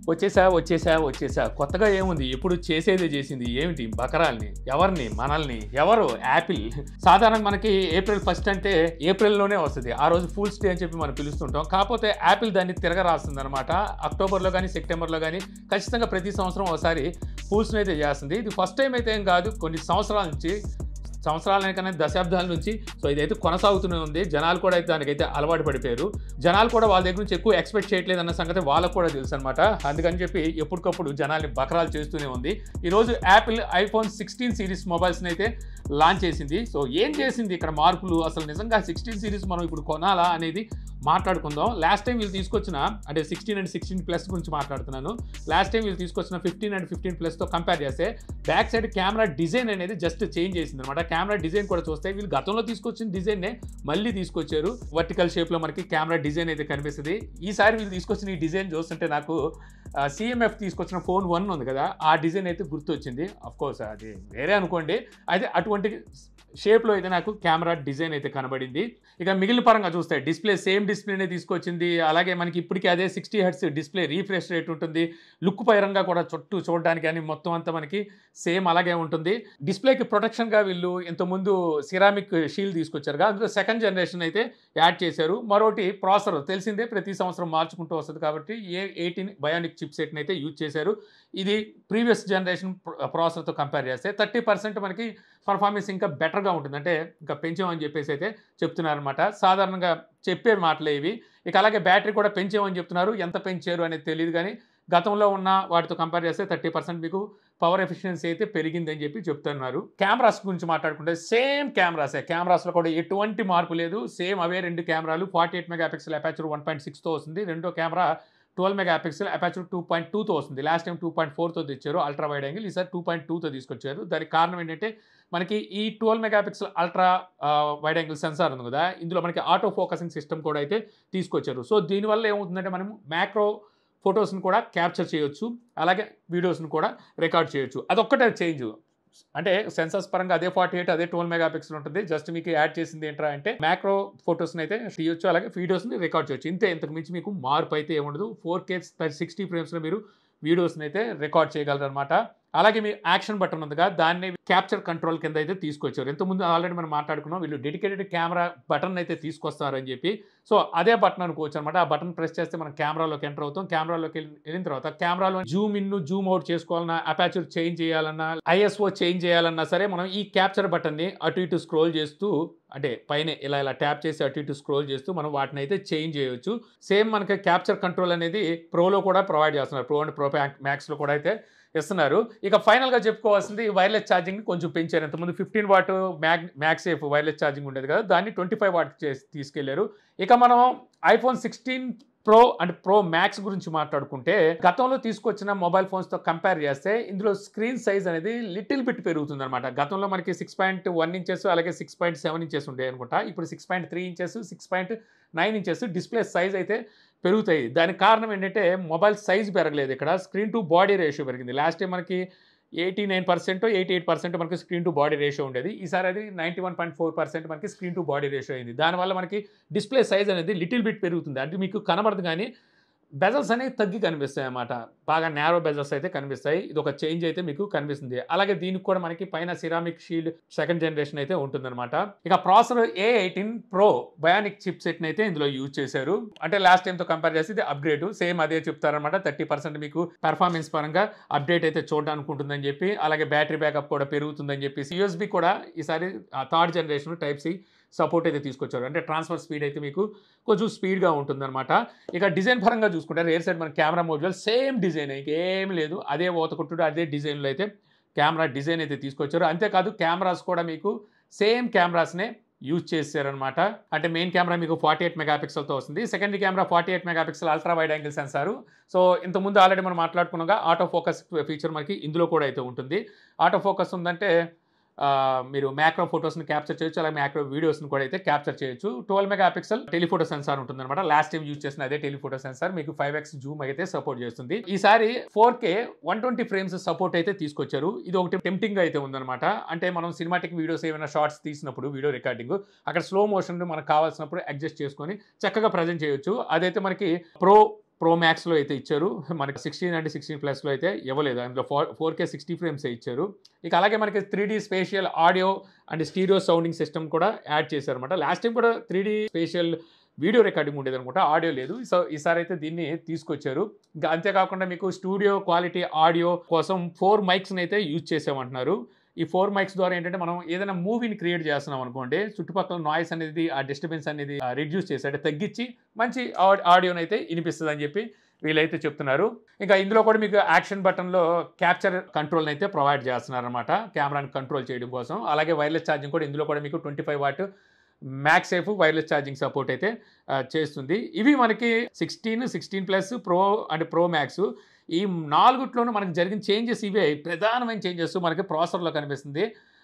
వచ్చేసా కొత్తగా ఏముంది ఎప్పుడు చేసేదే చేసింది ఏమిటి బకరాల్ని ఎవరిని మనల్ని ఎవరు యాపిల్ సాధారణంగా మనకి ఏప్రిల్ 1 అంటే ఏప్రిల్లోనే వస్తుంది ఆ రోజు ఫూల్స్ డే అని చెప్పి మనం పిలుస్తుంటాం కాకపోతే యాపిల్ దాన్ని తిరగ రాస్తుంది అనమాట అక్టోబర్లో కానీ సెప్టెంబర్లో కానీ ఖచ్చితంగా ప్రతి సంవత్సరం ఒకసారి ఫూల్స్ని అయితే చేస్తుంది ఇది ఫస్ట్ టైం అయితే ఏం కాదు కొన్ని సంవత్సరాల నుంచి సంవత్సరాలకన్నా దశాబ్దాల నుంచి సో ఇదైతే కొనసాగుతూనే ఉంది జనాలు కూడా అయితే దానికైతే అలవాటు పడిపోయారు జనాలు కూడా వాళ్ళ దగ్గర నుంచి ఎక్కువ ఎక్స్పెక్ట్ చేయట్లేదు అన్న సంగతి వాళ్ళకు కూడా తెలుసు అనమాట అందుకని చెప్పి ఎప్పటికప్పుడు జనాల్ని బకరాలు చేస్తూనే ఉంది ఈరోజు యాపిల్ ఐఫోన్ 16 సిరీస్ మొబైల్స్ని అయితే లాంచ్ చేసింది సో ఏం చేసింది ఇక్కడ మార్పులు అసలు నిజంగా 16 సిరీస్ మనం ఇప్పుడు కొనాలా అనేది మాట్లాడుకుందాం లాస్ట్ టైం వీళ్ళు తీసుకొచ్చిన అంటే 16 అండ్ 16 ప్లస్ గురించి మాట్లాడుతున్నాను లాస్ట్ టైం వీళ్ళు తీసుకొచ్చిన 15 అండ్ 15 ప్లస్తో కంపేర్ చేస్తే బ్యాక్ సైడ్ కెమెరా డిజైన్ అనేది జస్ట్ చేంజ్ చేసింది అనమాట కెమెరా డిజైన్ కూడా చూస్తే వీళ్ళు గతంలో తీసుకొచ్చిన డిజైన్నే మళ్ళీ తీసుకొచ్చారు వర్టికల్ షేప్లో మనకి కెమెరా డిజైన్ అయితే కనిపిస్తుంది ఈసారి వీళ్ళు తీసుకొచ్చిన ఈ డిజైన్ చూస్తుంటే నాకు CMF తీసుకొచ్చిన ఫోన్ 1 ఉంది కదా ఆ డిజైన్ అయితే గుర్తొచ్చింది అఫ్కోర్స్ అది వేరే అనుకోండి అయితే అటువంటి షేప్లో అయితే నాకు కెమెరా డిజైన్ అయితే కనబడింది ఇక మిగిలిన పరంగా చూస్తే డిస్ప్లే సేమ్ డిస్ప్లేనే తీసుకొచ్చింది అలాగే మనకి ఇప్పటికీ అదే 60 హెర్ట్జ్ డిస్ప్లే రీఫ్రెష్ రేట్ ఉంటుంది లుక్ పరంగా కూడా చుట్టూ చూడడానికి కానీ మొత్తం అంతా మనకి సేమ్ అలాగే ఉంటుంది డిస్ప్లేకి ప్రొటెక్షన్గా వీళ్ళు ఇంతకుముందు సిరామిక్ షీల్డ్ తీసుకొచ్చారుగా అందులో సెకండ్ జనరేషన్ అయితే యాడ్ చేశారు మరోటి ప్రాసెసర్ తెలిసిందే ప్రతి సంవత్సరం మార్చుకుంటూ వస్తుంది కాబట్టి A18 బయోనిక్ చిప్ సెట్ని అయితే యూజ్ చేశారు ఇది ప్రీవియస్ జనరేషన్ ప్రాసెసర్తో కంపేర్ చేస్తే 30% మనకి పర్ఫార్మెన్స్ ఇంకా బెటర్గా ఉంటుంది అంటే ఇంకా పెంచామని చెప్పేసి అయితే చెప్తున్నారనమాట సాధారణంగా చెప్పే మాటలే ఇవి ఇక అలాగే బ్యాటరీ కూడా పెంచామని చెప్తున్నారు ఎంత పెంచారు అనేది తెలియదు కానీ గతంలో ఉన్న వాటితో కంపేర్ చేస్తే 30% మీకు పవర్ ఎఫిషియన్సీ అయితే పెరిగిందని చెప్పి చెప్తున్నారు కెమెరాస్ గురించి మాట్లాడుకుంటే సేమ్ కెమెరాస్లో కూడా ఎటువంటి మార్పు లేదు సేమ్ అవే రెండు కెమెరాలు 48 మెగాపిక్సెల్ అపాచర్ 1.6తో వస్తుంది రెండో కెమెరా 12 మెగాపిక్సెల్ అపాచర్ 2.2తో వస్తుంది లాస్ట్ టైం 2.4తో తెచ్చారు అల్ట్రా వైడ్ యాంగిల్ ఈసారి 2.2తో తీసుకొచ్చారు దానికి కారణం ఏంటంటే మనకి ఈ 12 megapixel ultra wide angle censor ఉంది కదా ఇందులో మనకి ఆటో ఫోకసింగ్ సిస్టమ్ కూడా అయితే తీసుకొచ్చారు సో దీనివల్ల ఏమవుతుందంటే మనం మ్యాక్రో ఫొటోస్ని కూడా క్యాప్చర్ చేయొచ్చు అలాగే వీడియోస్ని కూడా రికార్డ్ చేయొచ్చు అదొక్కటే చేంజ్ అంటే సెన్సర్స్ పరంగా అదే 48 అదే 12 మెగాపిక్సెల్ ఉంటుంది జస్ట్ మీకు యాడ్ చేసింది ఏంట్రా అంటే మ్యాక్రో ఫొటోస్ని అయితే తీయొచ్చు అలాగే వీడియోస్ని రికార్డ్ చేయొచ్చు ఇంతకు మించి మీకు మార్పు అయితే ఏముండదు 4K 60 ఫ్రేమ్స్లో మీరు వీడియోస్ని అయితే రికార్డ్ చేయగలరు అనమాట అలాగే మీ యాక్షన్ బటన్ ఉందిగా దాన్ని క్యాప్చర్ కంట్రోల్ కింద అయితే తీసుకొచ్చారు ఇంతకుముందు ఆల్రెడీ మనం మాట్లాడుకున్నాం వీళ్ళు డెడికేటెడ్ కెమెరా బటన్ అయితే తీసుకొస్తారని చెప్పి సో అదే బటన్ అనుకోవచ్చు అనమాట ఆ బటన్ ప్రెస్ చేస్తే మనం కెమెరాలోకి ఎంటర్ అవుతాం కెమెరాలోకి వెళ్ళిన తర్వాత కెమెరాలో జూమ్ ఇన్ జూమ్ అవుట్ చేసుకోవాలన్నా అపాచర్ చేంజ్ చేయాలన్నా ISO చేంజ్ చేయాలన్నా సరే మనం ఈ క్యాప్చర్ బటన్ని అటు ఇటు స్క్రోల్ చేస్తూ అంటే పైన ఇలా ట్యాప్ చేసి అటు ఇటు స్క్రోల్ చేస్తూ మనం వాటిని అయితే చేంజ్ చేయొచ్చు సేమ్ మనకి క్యాప్చర్ కంట్రోల్ అనేది ప్రోలో కూడా ప్రొవైడ్ చేస్తున్నారు ప్రో అండ్ ప్రో మ్యాక్స్లో కూడా అయితే ఇస్తున్నారు ఇక ఫైనల్గా చెప్పుకోవాల్సింది వైర్లెస్ ఛార్జింగ్ కొంచెం పెంచారు ఇంతకుముందు 15 వాట్ మ్యాక్సేఫ్ వైర్లెస్ ఛార్జింగ్ ఉండేది కదా దాన్ని 25 వాట్ తీసుకెళ్లారు ఇక మనం iPhone 16 pro and pro max గురించి మాట్లాడుకుంటే గతంలో తీసుకొచ్చిన మొబైల్ ఫోన్స్తో కంపేర్ చేస్తే ఇందులో స్క్రీన్ సైజ్ అనేది లిటిల్ బిట్ పెరుగుతుంది అనమాట గతంలో మనకి 6.1 ఇంచెస్ అలాగే 6.7 ఇంచెస్ ఉంటాయి అనుకుంటా ఇప్పుడు 6.3 ఇంచెస్ 6.9 ఇంచెస్ డిస్ప్లే సైజ్ అయితే పెరుగుతాయి దానికి కారణం ఏంటంటే మొబైల్ సైజ్ పెరగలేదు ఇక్కడ స్క్రీన్ టు బాడీ రేషియో పెరిగింది లాస్ట్ టైం మనకి 89% 88% మనకి స్క్రీన్ టు బాడీ రేషియో ఉండేది ఈసారి అది 91.4% మనకి స్క్రీన్ టు బాడీ రేషియో అయింది దానివల్ల మనకి డిస్ప్లే సైజ్ అనేది లిటిల్ బిట్ పెరుగుతుంది అంటే మీకు కనబడదు కానీ బెజల్స్ అనేవి తగ్గి కనిపిస్తాయి అన్నమాట బాగా నేరో బెజల్స్ అయితే కనిపిస్తాయి ఇది ఒక చేంజ్ అయితే మీకు కనిపిస్తుంది అలాగే దీనికి కూడా మనకి పైన సిరామిక్ షీల్డ్ సెకండ్ జనరేషన్ అయితే ఉంటుందన్నమాట ఇక processor A18 pro Bionic chip సెట్ని అయితే ఇందులో యూజ్ చేశారు అంటే లాస్ట్ టైంతో కంపేర్ చేసి ఇది అప్గ్రేడ్ సేమ్ అదే చెప్తారనమాట 30% మీకు పెర్ఫార్మెన్స్ పరంగా అప్డేట్ అయితే చూడడానికి ఉంటుందని చెప్పి అలాగే బ్యాటరీ బ్యాకప్ కూడా పెరుగుతుందని చెప్పి USB కూడా ఈసారి third generation type C support అయితే తీసుకొచ్చారు అంటే ట్రాన్స్ఫర్ స్పీడ్ అయితే మీకు కొంచెం స్పీడ్గా ఉంటుందన్నమాట ఇక డిజైన్ పరంగా చూసుకుంటే రేర్ సైడ్ మన కెమెరా మోడ్యూల్ సేమ్ డిజైన్ ఇంకేం లేదు అదే ఓతకొట్టుడు అదే డిజైన్లో అయితే కెమెరా డిజైన్ అయితే తీసుకొచ్చారు అంతేకాదు కెమెరాస్ కూడా మీకు సేమ్ కెమెరాస్నే యూజ్ చేశారనమాట అంటే మెయిన్ కెమెరా మీకు 48 మెగాపిక్సెల్తో వస్తుంది secondary camera 48 megapixel ultra wide angle sensor so ఇంతకుముందు ఆల్రెడీ మనం మాట్లాడుకున్నాగా ఆటో ఫోకస్ ఫీచర్ మనకి ఇందులో కూడా అయితే ఉంటుంది ఆటో ఫోకస్ ఉందంటే మీరు మ్యాక్రో ఫోటోస్ని క్యాప్చర్ చేయొచ్చు అలాగే మ్యాక్రో వీడియోస్ని కూడా అయితే క్యాప్చర్ చేయొచ్చు 12 మెగాపిక్సెల్ టెలిఫోటో సెన్సార్ ఉంటుందన్నమాట లాస్ట్ టైం యూజ్ చేసిన అదే టెలిఫోటో సెన్సార్ మీకు 5x జూమ్ అయితే సపోర్ట్ చేస్తుంది ఈసారి 4K 120 ఫ్రేమ్స్ సపోర్ట్ అయితే తీసుకొచ్చారు ఇది ఒకటి టెంప్టింగ్ అయితే ఉందన్నమాట అంటే మనం సినిమాటిక్ వీడియోస్ ఏమైనా షార్ట్స్ తీసినప్పుడు వీడియో రికార్డింగ్ అక్కడ స్లో మోషన్ మనకు కావాల్సినప్పుడు అడ్జస్ట్ చేసుకొని చక్కగా ప్రజెంట్ చేయొచ్చు అదైతే మనకి ప్రో ప్రో మ్యాక్స్లో అయితే ఇచ్చారు. మనకి 16 అంటే 16 ప్లస్లో అయితే ఇవ్వలేదు. అందులో 4K 60 ఫ్రేమ్స్ ఇచ్చారు. ఇక అలాగే మనకి 3D spatial audio and stereo sounding system కూడా యాడ్ చేశారన్నమాట. లాస్ట్ టైం కూడా 3D స్పేషియల్ వీడియో రికార్డింగ్ ఉండేది అనుకుంటా, ఆడియో లేదు. సో ఈసారి అయితే దీన్ని తీసుకొచ్చారు. ఇంకా అంతేకాకుండా మీకు స్టూడియో క్వాలిటీ ఆడియో కోసం 4 మైక్స్ని అయితే యూజ్ చేసామంటున్నారు. ఈ 4 మైక్స్ ద్వారా ఏంటంటే మనం ఏదైనా మూవీని క్రియేట్ చేస్తున్నాం అనుకోండి, చుట్టుపక్కల నాయిస్ అనేది, ఆ డిస్టర్బెన్స్ అనేది రిడ్యూస్ చేసి అంటే తగ్గించి మంచి ఆడియోని అయితే వినిపిస్తుంది అని చెప్పి వీళ్ళైతే చెప్తున్నారు. ఇంకా ఇందులో కూడా మీకు యాక్షన్ బటన్లో క్యాప్చర్ కంట్రోల్ని అయితే ప్రొవైడ్ చేస్తున్నారు అనమాట, కెమెరాని కంట్రోల్ చేయడం కోసం. అలాగే వైర్లెస్ ఛార్జింగ్ కూడా ఇందులో కూడా మీకు 25 what MagSafe wireless charging support అయితే చేస్తుంది. ఇవి మనకి 16 plus pro and pro max ఈ 4ట్లోనూ మనకి జరిగిన చేంజెస్ ఇవే ప్రధానమైన చేంజెస్ మనకి ప్రాసెసర్లో కనిపిస్తుంది.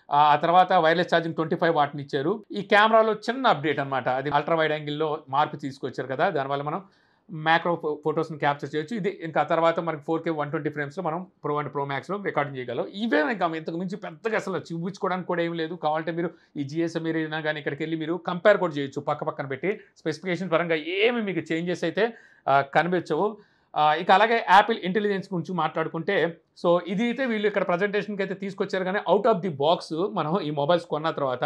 ఆ తర్వాత వైర్లెస్ ఛార్జింగ్ 25 వాట్ని ఇచ్చారు. ఈ కెమెరాలో చిన్న అప్డేట్ అనమాట, అది అల్ట్రా వైడ్ యాంగిల్లో మార్పు తీసుకొచ్చారు కదా, దానివల్ల మనం మ్యాక్రో ఫొటోస్ని క్యాప్చర్ చేయొచ్చు. ఇది ఇంకా తర్వాత మనకి 4K 120 ఫ్రేమ్స్లో మనం ప్రో అండ్ ప్రో మ్యాక్స్లో రికార్డింగ్ చేయగలం. ఇవే ఇంకా ఇంతకు మించి పెద్దగా అసలు చూపించుకోవడానికి కూడా ఏం లేదు. కావాలంటే మీరు ఈ GSM ఏరినా కానీ ఇక్కడికి వెళ్ళి మీరు కంపేర్ కూడా చేయొచ్చు, పక్కన పెట్టి స్పెసిఫికేషన్ పరంగా ఏమి మీకు చేంజెస్ అయితే కనిపించవు. ఇక అలాగే యాపిల్ ఇంటెలిజెన్స్ గురించి మాట్లాడుకుంటే, సో ఇది అయితే వీళ్ళు ఇక్కడ ప్రజెంటేషన్కి అయితే తీసుకొచ్చారు. కానీ అవుట్ ఆఫ్ ది బాక్స్ మనం ఈ మొబైల్స్ కొన్న తర్వాత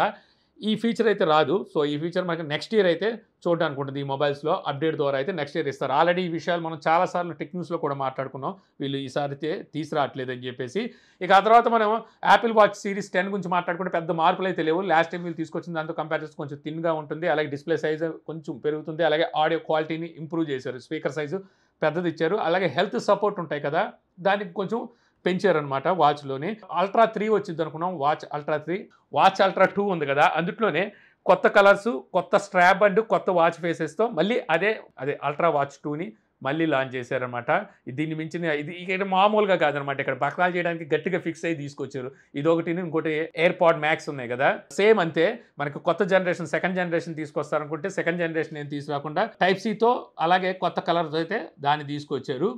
ఈ ఫీచర్ అయితే రాదు. సో ఈ ఫీచర్ మనకి నెక్స్ట్ ఇయర్ అయితే చూడడానికి ఉంటుంది. ఈ మొబైల్స్లో అప్డేట్ ద్వారా అయితే నెక్స్ట్ ఇయర్ ఇస్తారు. ఆల్రెడీ ఈ విషయాలు మనం చాలాసార్లు టెక్ న్యూస్లో కూడా మాట్లాడుకున్నాం, వీళ్ళు ఈసారి అయితే తీసుకురావట్లేదని చెప్పేసి. ఇక ఆ తర్వాత మనం యాపిల్ వాచ్ సిరీస్ 10 గురించి మాట్లాడుకుంటే పెద్ద మార్పులు అయితే లేవు. లాస్ట్ టైం వీళ్ళు తీసుకొచ్చిన దాంతో కంపేర్ చేస్తే కొంచెం థిన్గా ఉంటుంది. అలాగే డిస్ప్లే సైజు కొంచెం పెరుగుతుంది. అలాగే ఆడియో క్వాలిటీని ఇంప్రూవ్ చేశారు, స్పీకర్ సైజు పెద్దది ఇచ్చారు. అలాగే హెల్త్ సపోర్ట్ ఉంటాయి కదా, దానికి కొంచెం పెంచారనమాట వాచ్లోని. అల్ట్రా 3 వచ్చింది అనుకున్నాం, వాచ్ అల్ట్రా 3, వాచ్ అల్ట్రా 2 ఉంది కదా, అందులోనే కొత్త కలర్స్, కొత్త స్ట్రాప్ అండ్ కొత్త వాచ్ ఫేసెస్తో మళ్ళీ అదే అల్ట్రా వాచ్ 2ని మళ్ళీ లాంచ్ చేశారనమాట. దీన్ని మించిన ఇది ఇక్కడ మామూలుగా కాదనమాట, ఇక్కడ బక్రాలు చేయడానికి గట్టిగా ఫిక్స్ అయ్యి తీసుకొచ్చారు. ఇదొకటి, ఇంకోటి ఎయిర్పాడ్ మ్యాక్స్ ఉన్నాయి కదా, సేమ్ అంతే. మనకి కొత్త జనరేషన్, సెకండ్ జనరేషన్ తీసుకొస్తారనుకుంటే సెకండ్ జనరేషన్ ఏం తీసుకురాకుండా టైప్ సితో అలాగే కొత్త కలర్స్ అయితే దాన్ని తీసుకొచ్చారు.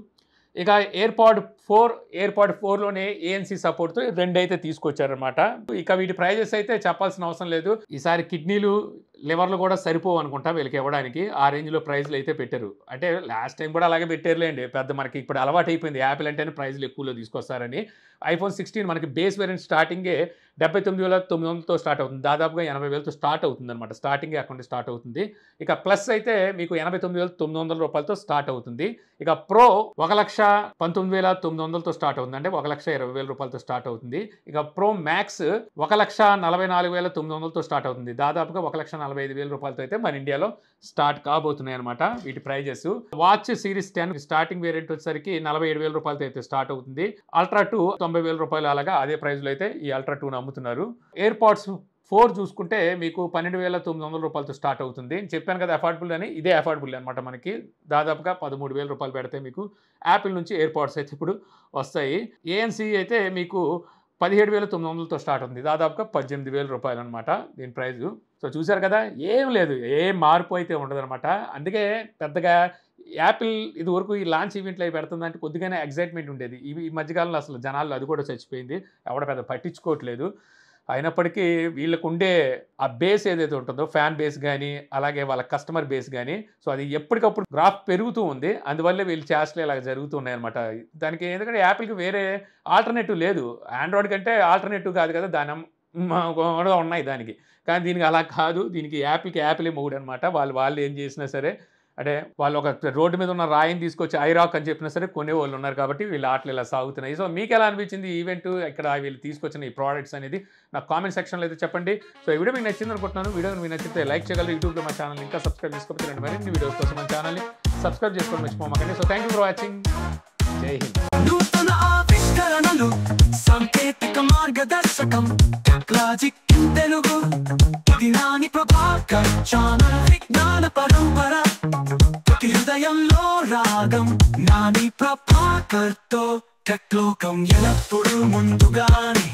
ఇక ఎయిర్పాడ్ 4లోనే ANC సపోర్ట్తో 2 అయితే తీసుకొచ్చారనమాట. ఇక వీటి ప్రైజెస్ అయితే చెప్పాల్సిన అవసరం లేదు. ఈసారి కిడ్నీలు, లివర్లు కూడా సరిపోవు అనుకుంటా వీళ్ళకి ఇవ్వడానికి, ఆ రేంజ్లో ప్రైజ్లు అయితే పెట్టారు. అంటే లాస్ట్ టైం కూడా అలాగే పెట్టారులేండి, పెద్ద మనకి ఇప్పుడు అలవాటు అయిపోయింది యాపిల్ అంటేనే ప్రైజ్లు ఎక్కువలో తీసుకొస్తారని. iPhone 16 మనకి బేస్ వేరియంట్ స్టార్టింగే 79,900తో స్టార్ట్ అవుతుంది, దాదాపుగా 80,000తో స్టార్ట్ అవుతుంది అనమాట. స్టార్టింగే అకౌంట్ స్టార్ట్ అవుతుంది. ఇక ప్లస్ అయితే మీకు 89,900 రూపాయలతో స్టార్ట్ అవుతుంది. ఇక ప్రో 1,19,900తో స్టార్ట్ అవుతుంది, అంటే 1,20,000 రూపాయలతో స్టార్ట్ అవుతుంది. ఇక ప్రో మ్యాక్స్ 1,44,900తో స్టార్ట్ అవుతుంది, దాదాపుగా 1,45,000 రూపాయలతో అయితే మన ఇండియాలో స్టార్ట్ కాబోతున్నాయి అనమాట వీటి prices. Watch series 10 starting variant వచ్చేసరికి 47,000 రూపాయలతో అయితే స్టార్ట్ అవుతుంది. అల్ట్రా 2 90,000 రూపాయలు, అలాగా అదే ప్రైస్లో అయితే ఈ అల్ట్రా 2ను అమ్ముతున్నారు. ఎయిర్పాడ్స్ 4 చూసుకుంటే మీకు 12,900 రూపాయలతో స్టార్ట్ అవుతుంది. చెప్పాను కదా అఫోర్డబుల్ అని, ఇదే అఫోర్డబుల్ అనమాట. మనకి దాదాపుగా 13,000 రూపాయలు పెడితే మీకు యాపిల్ నుంచి ఎయిర్పాడ్స్ అయితే ఇప్పుడు వస్తాయి. ANC అయితే మీకు 17,900తో స్టార్ట్ అవుతుంది, దాదాపుగా 18,000 రూపాయలు అనమాట దీని ప్రైజు. సో చూసారు కదా, ఏం లేదు, ఏం మార్పు అయితే ఉండదనమాట. అందుకే పెద్దగా యాపిల్ ఇది వరకు ఈ లాంచ్ ఈవెంట్లు అవి పెడుతుందంటే కొద్దిగానే ఎగ్జైట్మెంట్ ఉండేది. ఈ మధ్యకాలంలో అసలు జనాలు అది కూడా చచ్చిపోయింది, ఎవడ పెద్ద పట్టించుకోవట్లేదు. అయినప్పటికీ వీళ్ళకు ఉండే ఆ బేస్ ఏదైతే ఉంటుందో, ఫ్యాన్ బేస్ కానీ అలాగే వాళ్ళ కస్టమర్ బేస్ కానీ, సో అది ఎప్పటికప్పుడు గ్రాఫ్ పెరుగుతూ ఉంది. అందువల్లే వీళ్ళు చేష్టలు ఇలా జరుగుతున్నాయి అనమాట. దానికి ఎందుకంటే యాపిల్కి వేరే ఆల్టర్నేటివ్ లేదు, ఆండ్రాయిడ్ కంటే ఆల్టర్నేటివ్ కాదు కదా, దాని కూడా ఉన్నాయి దానికి. కానీ దీనికి అలా కాదు, దీనికి యాపిలే మొగుడు అనమాట. వాళ్ళు ఏం చేసినా సరే, అంటే వాళ్ళు ఒక రోడ్డు మీద ఉన్న రాయిని తీసుకొచ్చి ఐరాక్ అని చెప్పినా సరే కొనే వాళ్ళు ఉన్నారు కాబట్టి వీళ్ళ ఆటలు ఇలా సాగుతున్నాయి. సో మీకు ఎలా అనిపించింది ఈ ఈవెంట్, ఇక్కడ వీళ్ళు తీసుకొచ్చిన ఈ ప్రోడక్ట్స్ అనేది నాకు కామెంట్ సెక్షన్లో అయితే చెప్పండి. సో ఈ వీడియో మీకు నచ్చింది అనుకుంటున్నాను. వీడియో మీకు నచ్చితే లైక్ చేయగలరు. యూట్యూబ్లో మా ఛానల్ ఇంకా సబ్స్క్రైబ్ చేసుకోకపోతే మరిన్ని వీడియోస్ కోసం మన ఛానల్ని సబ్స్క్రైబ్ చేసుకోవడం మర్చిపోమాకండి. So thank you for watching. జై హింద్. నూతన ఆవిష్కరణలు, సాంకేతిక మార్గదర్శకం, టెక్లాజిక్ తెలుగు, నాని ప్రభాకర్ ఛానల్, విజ్ఞాన పరంపర, హృదయంలో రాగం, నాని ప్రభాకర్తో టెక్ లోకం ఎల్లప్పుడూ ముందుగానే.